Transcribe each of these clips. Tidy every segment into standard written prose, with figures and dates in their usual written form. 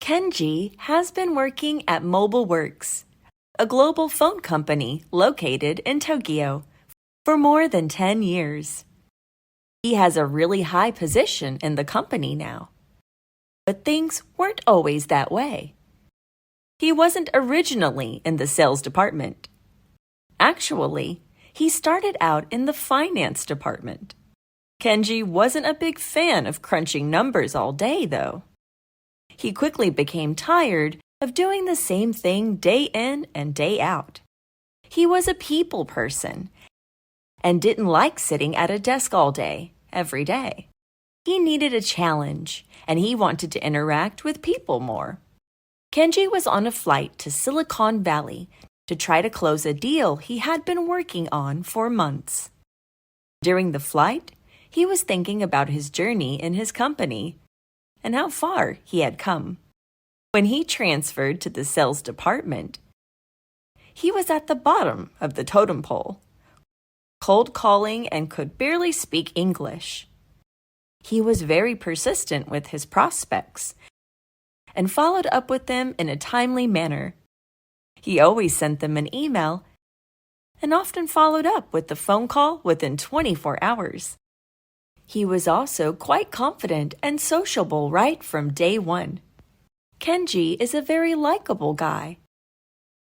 Kenji has been working at MobileWorks, a global phone company located in Tokyo, for more than 10 years. He has a really high position in the company now. But things weren't always that way. He wasn't originally in the sales department. Actually, he started out in the finance department. Kenji wasn't a big fan of crunching numbers all day, though. He quickly became tired of doing the same thing day in and day out. He was a people person and didn't like sitting at a desk all day, every day. He needed a challenge, and he wanted to interact with people more. Kenji was on a flight to Silicon Valley to try to close a deal he had been working on for months. During the flight, he was thinking about his journey in his company and how far he had come. When he transferred to the sales department, he was at the bottom of the totem pole, cold calling and could barely speak English. He was very persistent with his prospects and followed up with them in a timely manner. He always sent them an email and often followed up with the phone call within 24 hours. He was also quite confident and sociable right from day one. Kenji is a very likable guy.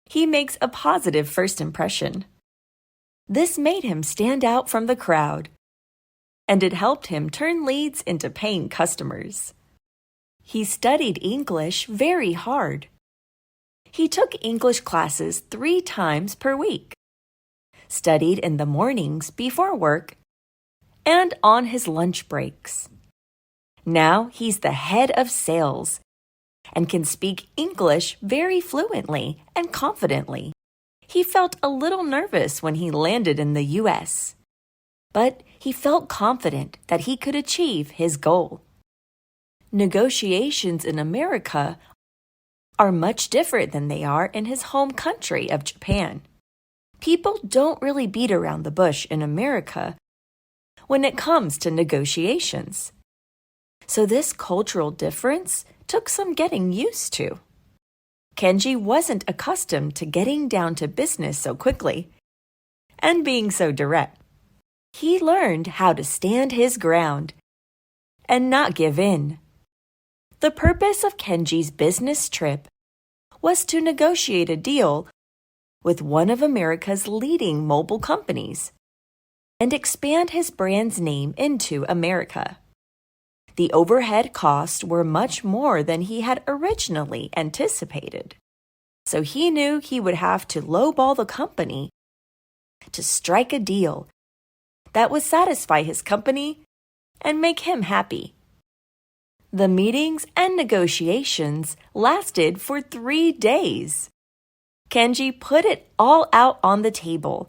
He makes a positive first impression. This made him stand out from the crowd, and it helped him turn leads into paying customers. He studied English very hard. He took English classes 3 times per week, studied in the mornings before work, and on his lunch breaks. Now he's the head of sales and can speak English very fluently and confidently. He felt a little nervous when he landed in the U.S., but he felt confident that he could achieve his goal. Negotiations in America are much different than they are in his home country of Japan. People don't really beat around the bush in America when it comes to negotiations. So this cultural difference took some getting used to. Kenji wasn't accustomed to getting down to business so quickly and being so direct. He learned how to stand his ground and not give in. The purpose of Kenji's business trip was to negotiate a deal with one of America's leading mobile companies and expand his brand's name into America. The overhead costs were much more than he had originally anticipated, so he knew he would have to lowball the company to strike a deal that would satisfy his company and make him happy. The meetings and negotiations lasted for 3 days. Kenji put it all out on the table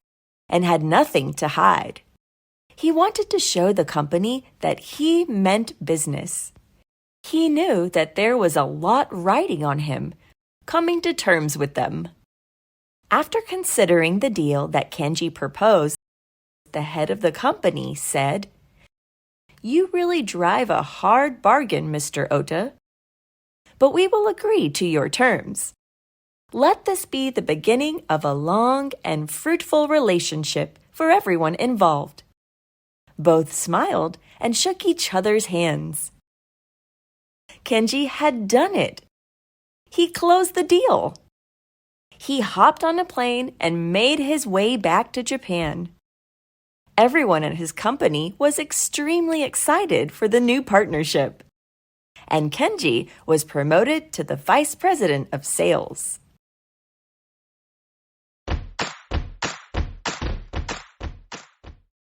and had nothing to hide. He wanted to show the company that he meant business. He knew that there was a lot riding on him, coming to terms with them. After considering the deal that Kenji proposed, the head of the company said, "You really drive a hard bargain, Mr. Ota, but we will agree to your terms. Let this be the beginning of a long and fruitful relationship for everyone involved." Both smiled and shook each other's hands. Kenji had done it. He closed the deal. He hopped on a plane and made his way back to Japan. Everyone at his company was extremely excited for the new partnership, and Kenji was promoted to the vice president of sales.